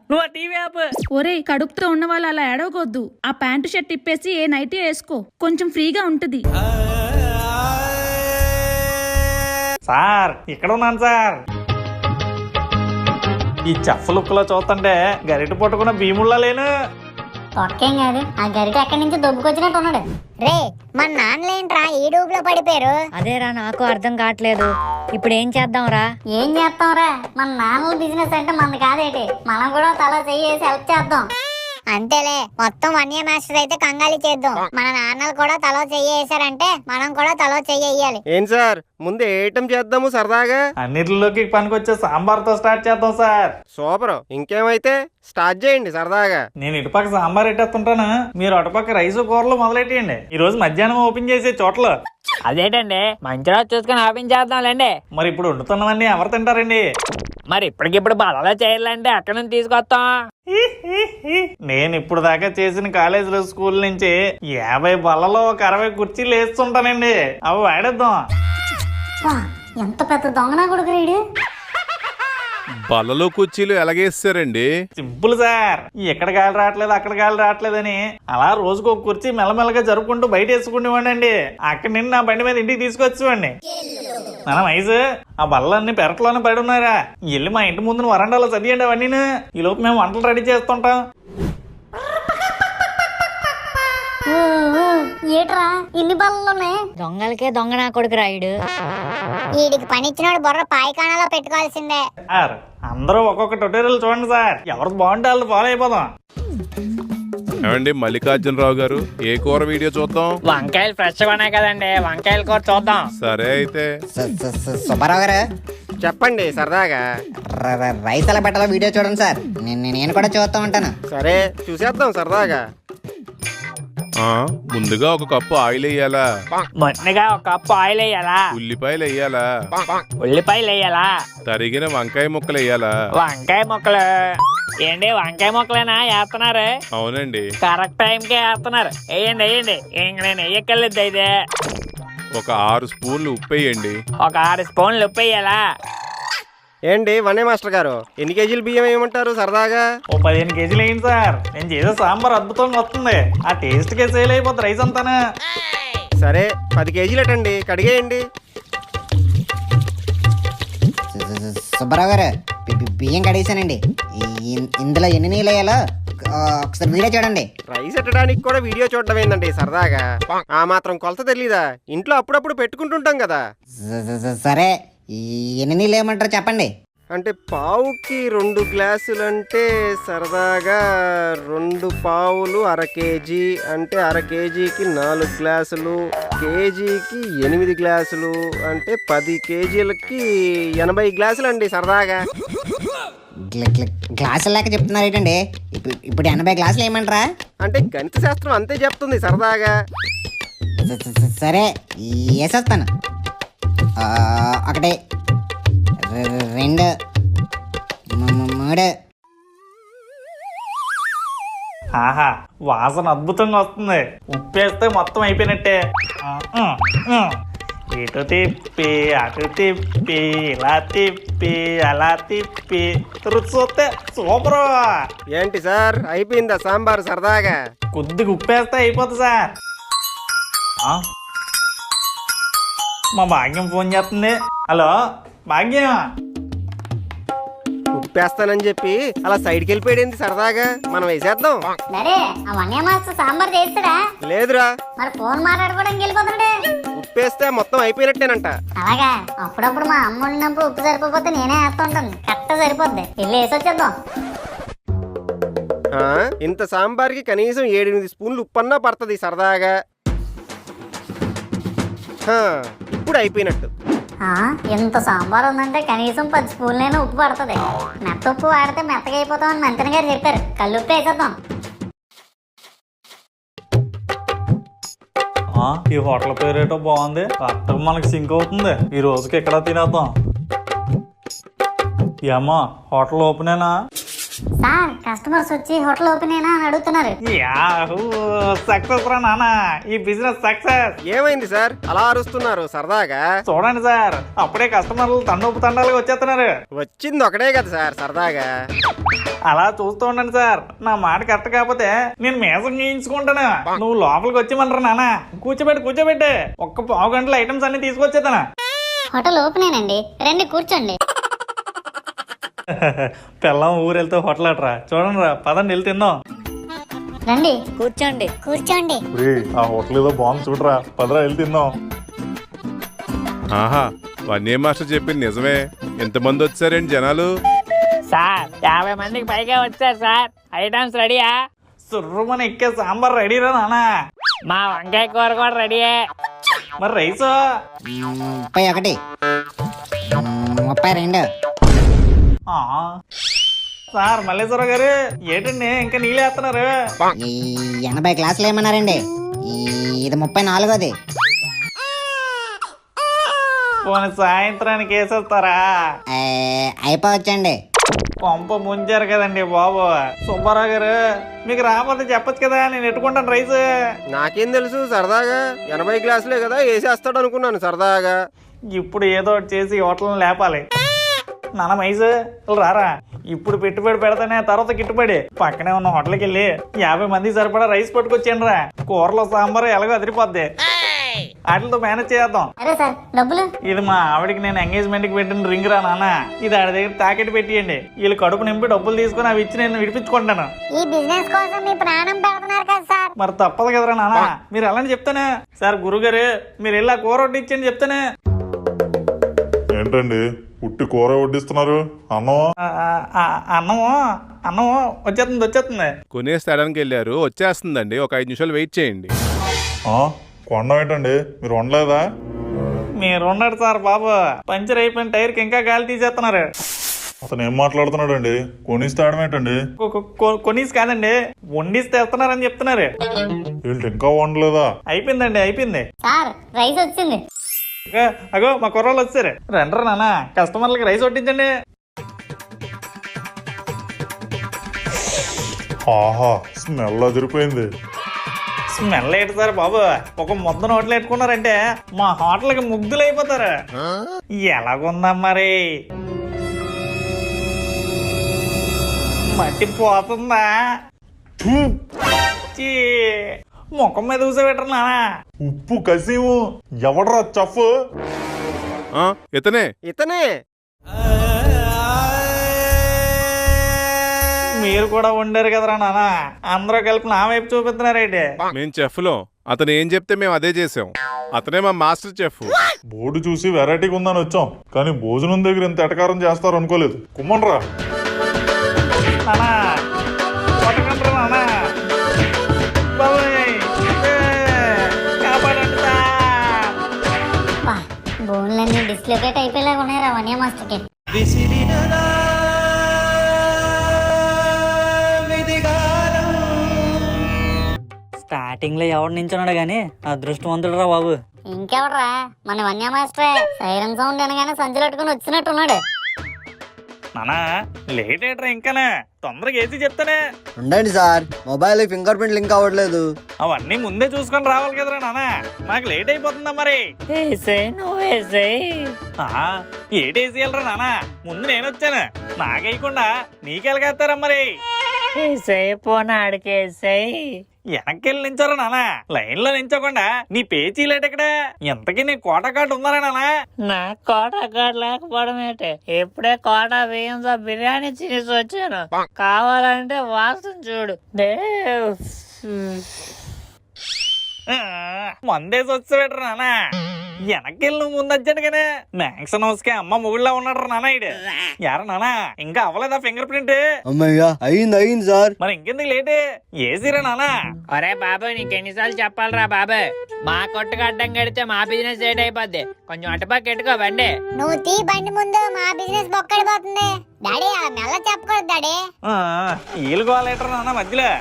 నువ్వు ఆ టీవీ ఆపు. ఒరే, కడుపుతో ఉన్న వాళ్ళు అలా ఏడవకొద్దు. ఆ ప్యాంటు షర్ట్ ఇప్పేసి ఏ నైటీ వేసుకో, కొంచెం ఫ్రీగా ఉంటది. సార్ ఇక్కడ ఉన్నాను సార్. ఈ చెఫ్ లుక్ లో చూస్తుంటే గరిట పట్టుకున్న భీముళ్ళ లేను. ఒక్కేం కాదు, ఆ గరిట ఎక్కడి నుంచి దొబ్బుకొచ్చినట్టు ఉన్నాడు. రే మన నాన్నలేంట్రా ఈ డూబ్ లో పడిపోయారు? అదేరా నాకు అర్థం కావట్లేదు. ఇప్పుడు ఏం చేద్దాంరా? ఏం చేస్తాంరా, మన నాన్నల బిజినెస్ అంటే మనది కాదేటి. మనం కూడా తల చెయ్యేసి హెల్ప్ చేద్దాం. అంతేలే, మొత్తం వన్య మాస్టర్ అయితే కంగాలి చేద్దాం. మన నాన్నలు కూడా తలో చెయ్యేసారంటే మనం కూడా తలో చెయ్యాలి. ఏం సార్, ముందు ఏ ఐటమ్ చేద్దాము సరదాగా? అన్నిటిలోకి పనికొచ్చే సాంబార్ తో స్టార్ట్ చేద్దాం సార్. సూపర్, ఇంకేమైతే స్టార్ట్ చేయండి సరదాగా. నేను ఇటుపక్క సాంబార్ ఎట్టేస్తుంటాను, మీరు అటుపక్క రైస్ కూరలు మొదలెట్టేయండి. ఈ రోజు మధ్యాహ్నం ఓపెన్ చేసే చోట్ల. అదేటండి, మంచి రోజు చూసుకుని ఓపెన్ చేద్దాంలేండి. మరి ఇప్పుడు వండుతున్నవన్నీ ఎవరు తింటారండి? మరి ఇప్పటికిప్పుడు బలలో చేయాలంటే అక్కడ నుంచి తీసుకొస్తాం. నేను ఇప్పుడు దాకా చేసిన కాలేజీలో స్కూల్ నుంచి 50 బల్లలో ఒక 60 కుర్చీలు వేస్తుంటానండి. అవి వాడేద్దాం. ఎంత పెద్ద దొంగనా కొడుకు రీడు. బల్లలో కుర్చీలు ఎలాగేస్తారండి? సింపుల్ సార్, ఎక్కడ గాలి రావట్లేదు అక్కడ గాలి రావట్లేదని అలా రోజుకు ఒక కుర్చీ మెల్లమెల్లగా జరుపుకుంటూ బయట వేసుకునేవాడండి. అక్కడ నిన్న నా బండి మీద ఇంటికి తీసుకొచ్చేవాడిని. నా వయసు ఆ బల్లన్నీ పెరట్లోనే పడి ఉన్నారా, వెళ్ళి మా ఇంటి ముందు వరండాలో చదివండి అవన్నీ. ఈ లోపు మేము వంటలు రెడీ చేస్తుంటాం. ఏట్రా ఇన్ని బల్లలున్నాయి? దొంగలకే దొంగ నా కొడుకు రాయుడు. వీడికి పనిచ్చినోడు బుర్ర పాయికాణాలో పెట్టుకోవాల్సిందే. సార్ అందరూ ఒక్కొక్క ట్యుటోరియల్ చూడండి సార్, ఎవరు బాగుంటే వాళ్ళు ఫాలో అయిపోదాం. ఏమండి మల్లికార్జునరావు గారు, ఏ కూర వీడియో చూద్దాం? వంకాయలు ఫ్రెష్ గా ఉన్నాయి కదండి, వంకాయల కూర చూద్దాం. సరే అయితే. సుబ్బారావు గారు చెప్పండి సరదాగా. రైస్ ఎలా పెట్టాలో వీడియో చూడండి సార్, నేను కూడా చూస్తూ ఉంటాను. సరే చూసేద్దాం సరదాగా. ముందుగా ఒక కప్పు ఆయిల్ వేయాలా? ముందుగా ఒక కప్పు ఆయిల్ వేయాలా? ఉల్లిపాయలు వేయాలా? ఉల్లిపాయలు వేయాలా? తరిగిన వంకాయ ముక్కలు వేయాలా? వంకాయ ముక్కలు ఏంటి, వంకాయ ముక్కలేనా వేస్తున్నారు? అవునండి, కరెక్ట్ టైంకే వేస్తున్నారు. వేయండి వేయండి, ఇంక నేను వేయక్కర్లేదు. అయితే ఒక 6 స్పూన్లు ఉప్పు వేయండి. ఒక 6 స్పూన్లు ఉప్పు వేయాలా? ఏంటి వన్య మాస్టర్ గారు, ఎన్ని కేజీలు బియ్యం వేయమంటారు సరదాగా? ఓ 15 కేజీలు వేయండి సార్. నేను చేసే సాంబార్ అద్భుతంగా వస్తుంది. ఆ టేస్ట్ కే సేల్ అయిపోతుంది రైస్ అంతానా. సరే 10 కేజీలు అటండి, కడిగేయండి. సుబ్బారావు గారు బియ్యం కడిగేసానండి. ఇందులో ఎన్ని నీళ్ళు వేయాలో ఒకసారి వీడియో చూడండి. రైస్ ఎట్టడానికి కూడా వీడియో చూడడం ఏందండి సరదాగా? ఆ మాత్రం కొలత తెలీదా? ఇంట్లో అప్పుడప్పుడు పెట్టుకుంటుంటాం కదా. సరే ఎన్ని నీళ్ళు వేయమంటారు చెప్పండి. అంటే పావుకి 2 గ్లాసులు అంటే సరదాగా 2 పావులు 1/2 కేజీ అంటే 1/2 కేజీకి 4 గ్లాసులు, కేజీకి 8 గ్లాసులు అంటే 10 కేజీలకి 80 గ్లాసులు అండి సరదాగా. గ్లాసులు లేక చెప్తున్నారు ఏంటండి? ఇప్పుడు 80 గ్లాసులు వేయమంటారా? అంటే గణిత శాస్త్రం అంతే చెప్తుంది సరదాగా. సరే వేసేస్తాను. 1 2 3. ఆహా, వాసన అద్భుతంగా వస్తుంది. ఉప్పేస్తే మొత్తం అయిపోయినట్టే. ఇటు తిప్పి అటు తిప్పి ఇలా తిప్పి అలా తిప్పి రుచి చూస్తే సూపరు. ఏంటి సార్ అయిపోయిందా సాంబార్ సరదాగా? కొద్దిగా ఉప్పేస్తే అయిపోతుంది సార్. మా భాగ్యం ఫోన్ చేస్తుంది. హలో భాగ్యం. ఉప్పేస్తానని చెప్పి అలా సైడ్కి వెళ్ళిపోయాడు సరదాగా. మనం వేసేద్దాం. డాడీ ఆ వన్య మాస్టర్ సాంబార్ చేస్తాడా? లేదురా, మరి ఫోన్ మాట్లాడుకోవడానికి వెళ్ళిపోతున్నాడే. ఉప్పేస్తే మొత్తం అయిపోయినట్టేనంట. అలాగా అప్పుడప్పుడు మా అమ్మ వండినప్పుడు ఉప్పు సరిపోతే నేనే వేస్తూ ఉంటాను. కరెక్ట్ సరిపోద్ది. వెళ్ళి వేసి వచ్చేద్దాం. ఆ, ఇంత సాంబార్కి కనీసం 7-8 స్పూన్లు ఉప్పన్నా పడుతుంది సరదాగా. ఇప్పుడు అయిపోయినట్టు. ఇంత సాంబార్ ఉందంటే కనీసం 10 స్పూన్లైనా ఉప్పు పడుతుంది. మెత్త ఉప్పు వాడితే మెత్తగా అయిపోతామని మంత్రి గారు చెప్పారు. కల్లుప్పు వేసేద్దాం. ఈ హోటల్ పేరేటో బాగుంది. కరెక్ట్గా మనకి సింక్ అవుతుంది. ఈ రోజుకి ఎక్కడ తినేద్దాం. ఏమో హోటల్ ఓపెనేనా? సార్ కస్టమర్స్ వచ్చి హోటల్ ఓపెన్ అయినా అని అడుగుతున్నారు. సక్సెస్ రా నాన్న, ఈ బిజినెస్ సక్సెస్. ఏమైంది సార్ అలా అరుస్తున్నారు సరదాగా? చూడండి సార్, అప్పుడే కస్టమర్లు తండోపు తండాలుగా వచ్చేస్తున్నారు. వచ్చింది ఒకటే కదా సార్ సరదాగా. అలా చూస్తూ ఉండండి సార్. నా మాట కరెక్ట్ కాకపోతే నేను మేసం చేయించుకుంటాను. నువ్వు లోపలికి వచ్చేయమంటారు నాన్న. కూర్చోబెట్టి ఒక్క పావు గంటల ఐటమ్స్ అన్ని తీసుకొచ్చేస్తాను. హోటల్ ఓపెన్ అయినండి, రండి కూర్చోండి. పిల్లం ఊరు వెళ్తే హోటల్ అట్రా. చూడండి రా, పదండి వెళ్ళి తిందాం. రండి కూర్చోండి. కూర్చోండి. ఆ హోటల్ ఏదో బాగుంది చూడరా, పదరా వెళ్ళి తిందాం. ఆహా, వన్య మాస్టర్ చెప్పింది నిజమే. ఎంతమంది వచ్చారేంటి జనాలు? సార్ 50 మందికి పైగా వచ్చారు సార్. ఐటమ్స్ రెడీయా? సుర్రమని ఎక్కే సాంబార్ రెడీరా నానా. మా వంకాయ కూర కూడా రెడీయే. మరి రైస్ 31, 32. సార్ మల్లేశ్వర గారు ఏంటండి ఇంకా నీళ్ళు వేస్తున్నారు? 80 గ్లాసులు ఏమన్నారండి? ఇది 34ది. పోనీ సాయంత్రానికి వేసేస్తారా? అయిపోవచ్చండి. కొంప ముంచారు కదండి బాబు. సుబ్బారావు గారు మీకు రాకపోతే చెప్పచ్చు కదా, నేను ఎట్టుకుంటాను రైస్. నాకేం తెలుసు సరదాగా 80 గ్లాసులే కదా వేసేస్తాడు అనుకున్నాను సరదాగా. ఇప్పుడు ఏదో ఒకటి చేసి హోటల్ని లేపాలి. నాన్న మైసు రారా, ఇప్పుడు పెట్టుబడి పెడతానే తర్వాత గిట్టుబడి. పక్కనే ఉన్న హోటల్కి వెళ్ళి 50 మంది సరిపడా రైస్ పట్టుకొచ్చాను రా. కూరలో సాంబార్ ఎలాగో అదిరిపోద్ది. వాటితో మేనేజ్ చేద్దాం. అరే సార్ డబ్బులు? ఇది మా ఆవిడకి నేను ఎంగేజ్మెంట్ కి పెట్టిన రింగ్ రా నాన్న. ఇది ఆడి దగ్గర తాకెట్టు పెట్టియండి. వీళ్ళు కడుపు నింపి డబ్బులు తీసుకుని అవి ఇచ్చి నేను విడిపించుకుంటాను. ఈ బిజినెస్ కోసం మీ ప్రాణం పెడుతున్నారు కదా సార్. మరి తప్పదు కదరా నాన్న, మీరు అలాంటి చెప్తానే. సార్ గురుగారు మీరు వెళ్ళి కూర వడ్డించండి చెప్తానే. ఏంటండి పుట్టి కూర వడ్డిస్తున్నారు? అన్నము వచ్చేస్తుంది. కొనేసి తేడానికి వెళ్ళారు, వచ్చేస్తుందండి. ఒక 5 నిమిషాలు వెయిట్ చేయండి. కొండం ఏంటండి, మీరు వండలేదా? మీరు ఉన్నాడు సార్ బాబు, పంచర్ అయిపోయిన టైర్కి ఇంకా గాలి తీసేస్తున్నారు. అతను ఏం మాట్లాడుతున్నాడు అండి? కొనిసి తేడం ఏంటండి? కొనిసి కాదండి, వండిస్తే వేస్తున్నారని చెప్తున్నారు. వీళ్ళు ఇంకా వండలేదా? అయిపోయింది సార్ రైస్ వచ్చింది. అగో మా కుర్రోళ్ళు వచ్చారు. రండ్రా నాన్న, కస్టమర్లకి రైస్ వడ్డించండి. ఆహా, స్మెల్ అదిరిపోయింది. స్మెల్ ఏంటి సార్ బాబు, ఒక ముద్ద నోట్లు పెట్టుకున్నారంటే మా హోటల్కి ముగ్ధులు అయిపోతారు. ఎలాగుందా మరి? మట్టి పోతుందా? ముఖం మీద ఊసబెట్టరు నాన్న. ఉప్పు కసీము. ఎవడరా చఫ్? ఇతనే. మీరు కూడా వండారు కదరా నాన్న, అందరూ కలిపి నా వైపు చూపిస్తున్నారేంటి? మేము చెఫ్లో, అతను ఏం చెప్తే మేము అదే చేసాం. అతనే మా మాస్టర్ చెఫ్. బోర్డు చూసి వెరైటీగా ఉందని వచ్చాం, కానీ భోజనం దగ్గర ఇంత ఎటకారం చేస్తారు అనుకోలేదు. కుమ్మన్రా బోన్లన్నీ డిస్లోకేట్ అయిపోయేలాగా ఉన్నాయి రా వన్య మాస్టర్కి. స్టార్టింగ్ లో ఎవడు నించున్నాడు గానీ అదృష్టవంతుడు రా బాబు. ఇంకెవడరా, మన వన్య మాస్టరే. సైరన్ సౌండ్ అనగానే సంచులు పెట్టుకుని వచ్చినట్టున్నాడు. నానా లేట్ ఏంట్రా ఇంకానే తొందరగా ఏసీ చెప్తానే. ఉండండి sir, mobile finger print link అవ్వట్లేదు. అవన్నీ ముందే చూసుకొని రావాలి కదరా నానా, నాకు లేట్ అయిపోతుందా మరి. ఏటేసి వెళ్ళరా నానా, ముందు నేను వచ్చాను, నాకేయకుండా నీకెళ్ళగేస్తారా మరి. వెనక్కి నించారా నానా, లైన్ లో నించోకుండా నీ పేచీ లేట్ ఎక్కడ. ఎంతకీ నీ కోట కార్డు ఉందారా నానా? నా కోట కార్డు లేకపోవడం ఏంటి, ఇప్పుడే కోట బియ్యంతో బిర్యానీ తినేసి వచ్చాను, కావాలంటే వాసన చూడు. మందేసి వచ్చేటరా నానా, వెనక్కి నువ్వు ముందు వచ్చాడు కానీ మ్యాక్సన్ హౌస్ కి అమ్మ మొగుళ్ళ ఉన్నాడు నానా. ఇడు యారా నానా, ఇంకా అవ్వలేదా ఫింగర్ ప్రింట్? అమ్మయ్యా, అయింది సార్. మరి ఇంకెందుకు లేట్, ఏసీరా నానా. అరే బాబాయ్, నీకెన్నిసార్లు చెప్పాలరా బాబాయ్, మా కొట్టుకు అడ్డం కడితే మా బిజినెస్ లేట్ అయిపోద్ది, కొంచెం అటుపక్క ఎట్టుకో బండి. నువ్వు తీ బండి ముందు, మా బిజినెస్ బొక్కడిపోతుంది. డాడీ అలా మెల్ల చెప్పకూడదు డాడీ. ఈలుకోవాలేటరా నానా మధ్యలో.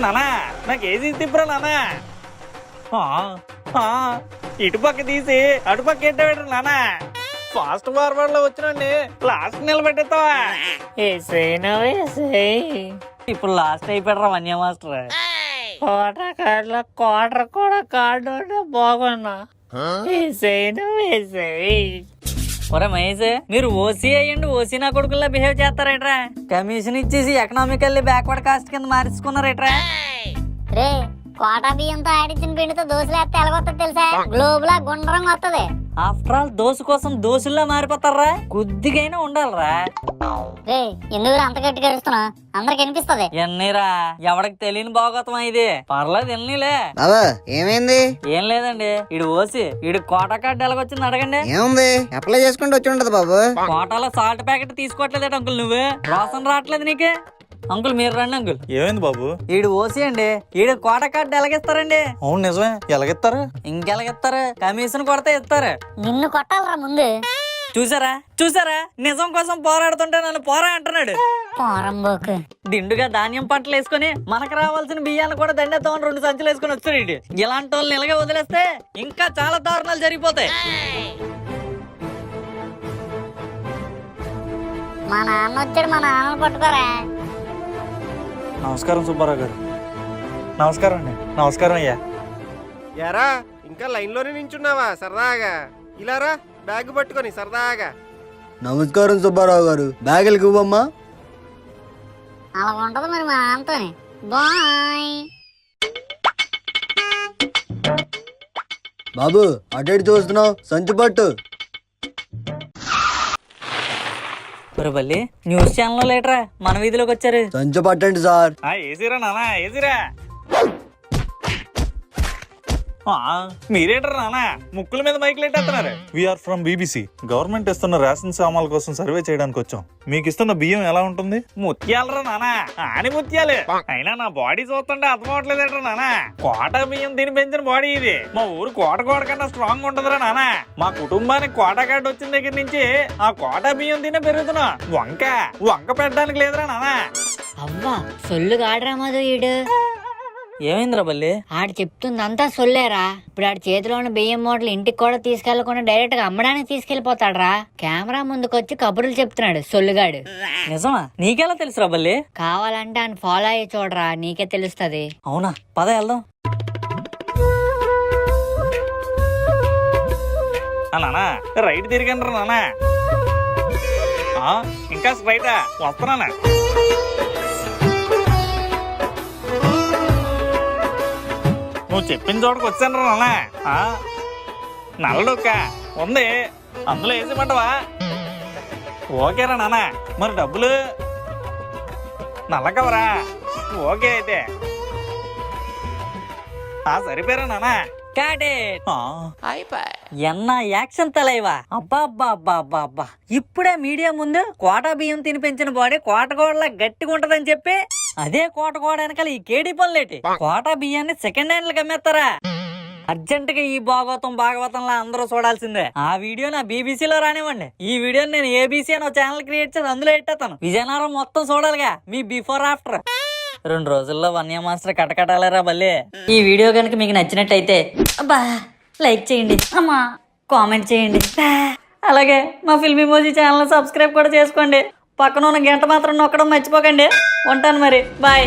నానా నాకు ఏసీ తిప్పురా నానా. ఇటుపక్క తీసి అటుపక్క ఎట్టబెట్టరు నానా. ఫాస్ట్ ఫార్వర్డ్ లో వచ్చినండి లాస్ట్ నిలబెట్టేస్తావా? ఇప్పుడు లాస్ట్ అయిపోయారా వన్య మాస్టర్. కోట కార్డులో క్వార్టర్ కూడా కార్డు అంటే బాగున్నా. ఒరే మహేష్, మీరు ఓసీ అయ్యండి ఓసీ నా కొడుకుల్లా బిహేవ్ చేస్తారేట్రా? కమిషన్ ఇచ్చేసి ఎకనామికల్లీ బ్యాక్వర్డ్ కాస్ట్ కింద మార్చుకున్నారేట్రా? రే, కోటా బియ్యంతో ఆడించిన పిండితో దోశలు వేస్తే ఎలాగొస్తుంది తెలుసా? గ్లోబ్ లా గుండ్రంగా వస్తుంది. ఆఫ్టర్ ఆల్ దోశ కోసం దోశల్లా మారిపోతారా? కొద్దిగైనా ఉండాలరా. రే, ఎందుకు అంత గట్టిగా అరుస్తున్నా? అందరికి వినిపిస్తుంది. ఎన్నీరా, ఎవడికి తెలియని బాగోతమా ఇది? పర్లేదు ఎన్నీలే. ఏమైంది? ఏం లేదండి, ఇడు ఓసి ఇడు కోటా కార్డు ఎలాగొచ్చింది అడగండి. ఏముంది, అప్లై చేసుకుంటూ వచ్చి ఉంటది బాబు. కోటాలో సాల్ట్ ప్యాకెట్ తీసుకోవట్లేదేట అంకుల్ నువ్వు? రోషన్ రావట్లేదు నీకే? అంకుల్ మీరు రండి అంకుల్. ఏమైంది బాబు? ఈడు ఓసి అండి, ఈడు కోట కార్డు ఎలాగిస్తారండి? అవును నిజమే, ఎలాగిస్తారు? ఇంకెలాగిస్తారు, కమిషన్ కొడితే ఇస్తారు. నిన్ను కొట్టాలరా ముందు. చూసారా నిజం కోసం పోరాడుతుంటే నన్ను పోరా అంటున్నాడు. పోరంబోకు దిండుగా ధాన్యం పంటలు వేసుకుని మనకు రావాల్సిన బియ్యాన్ని కూడా దండేద్దామని 2 సంచులు వేసుకుని వచ్చాడు. ఇలాంటి వాళ్ళని ఇలాగే వదిలేస్తే ఇంకా చాలా దారుణాలు జరిగిపోతాయి. మా నాన్న వచ్చాడు, మా నాన్న పట్టుకోరా. నమస్కారం సుబ్బారావు గారు. నమస్కారం అండి. నమస్కారం అయ్యా. యారా, ఇంకా లైన్ లోనే నించున్నావా? సరదాగా ఇలారా, బ్యాగ్ పట్టుకొని సరదాగా. నమస్కారం సుబ్బారావు గారు, బ్యాగులకి ఇవ్వమ్మా. అలా ఉంటది మరి మా నాన్నతోని. బాయ్ బాబు, అటు చూస్తున్నావు, సంచి పట్టు. బల్లి న్యూస్ ఛానల్ లేటరా మన వీధిలోకి వచ్చారు. సంచి పట్టండి సార్. ఏసీరా నానా, ఏసీరా. మీరేంటారు నానా ముక్కుల మీద మైకులు ఎట్టేస్తున్నారు? We're from BBC. గవర్నమెంట్ ఇస్తున్న రేషన్ సామాన్ల కోసం సర్వే చేయడానికి వచ్చాం. మీకు ఇస్తున్న బియ్యం ఎలా ఉంటుంది? ముత్యాలరా నానా, ఆని ముత్యాలు. అయినా నా బాడీ చూస్తుంటే అర్థం అవట్లేదేట్రా నానా. కోట బియ్యం తిని పెంచిన బాడీ ఇది. మా ఊరు కోట కన్నా స్ట్రాంగ్ ఉంటదిరా నానా. మా కుటుంబానికి కోట కార్డు వచ్చిన దగ్గర నుంచి ఆ కోట బియ్యం తినే పెరుగుతున్నా. వంక పెట్టడానికి లేదురా నానా. అవ్వా, సొల్లు గాడరా మధు ఈడు. ఏమైందిరా బల్లి? ఆడు చెప్తుందంతా సొల్లేరా. ఇప్పుడు ఆడి చేతిలో ఉన్న బియ్యం మూటలు ఇంటికి కూడా తీసుకెళ్లకుండా డైరెక్ట్ గా అమ్మడానికి తీసుకెళ్లిపోతాడ్రా. కెమెరా ముందుకొచ్చి కబుర్లు చెప్తున్నాడు సొల్లుగాడు. నిజమా? నీకెలా తెలుసురా బల్లి? కావాలంటే ఆయన ఫాలో అయ్యి చూడరా, నీకే తెలుస్తది. అవునా, పద వెళ్దాం. నానా రైట్ తిరిగండ్రా నానా. ఇంకా స్ట్రైటా? వస్తున్నానా? నువ్వు చెప్పిన చోటకు వచ్చాను రా నాన్న. నల్లడొక్క ఉంది, అందులో వేసేమంటవా? ఓకేరా నాన్న. మరి డబ్బులు? నల్ల కవరా? ఓకే అయితే సరిపోయారా నాన్న. ఎన్నా యాక్షన్ తలైవా. అబ్బా అబ్బా అబ్బా అబ్బా అబ్బా, ఇప్పుడే మీడియా ముందు కోట బియ్యం తిని పెంచిన బాడీ కోటగోడలా గట్టిగా ఉంటదని చెప్పి అదే కోటగోడ వెనకాల ఈ కేడీ పనులేటి. కోట బియ్యాన్ని సెకండ్ హ్యాండ్ అమ్మేస్తారా? అర్జెంట్ గా ఈ భాగవతంలా అందరూ చూడాల్సిందే. ఆ వీడియో నా బీబీసీలో రానివ్వండి, ఈ వీడియోని నేను ఏబీసీ అని ఛానల్ క్రియేట్ చేసి అందులో పెట్టేస్తాను. విజయనగరం మొత్తం చూడాలిగా మీ బిఫోర్ ఆఫ్టర్. 2 రోజుల్లో వన్య మాస్టర్ కటకటాలరా బల్లి. ఈ వీడియో కనుక మీకు నచ్చినట్టయితే లైక్ చేయండి అమ్మా, కామెంట్ చేయండి, అలాగే మా ఫిల్మ్ ఇమోజీ ఛానల్ సబ్స్క్రైబ్ కూడా చేసుకోండి. పక్కన ఉన్న గంట మాత్రం నొక్కడం మర్చిపోకండి. ఉంటాను మరి, బాయ్.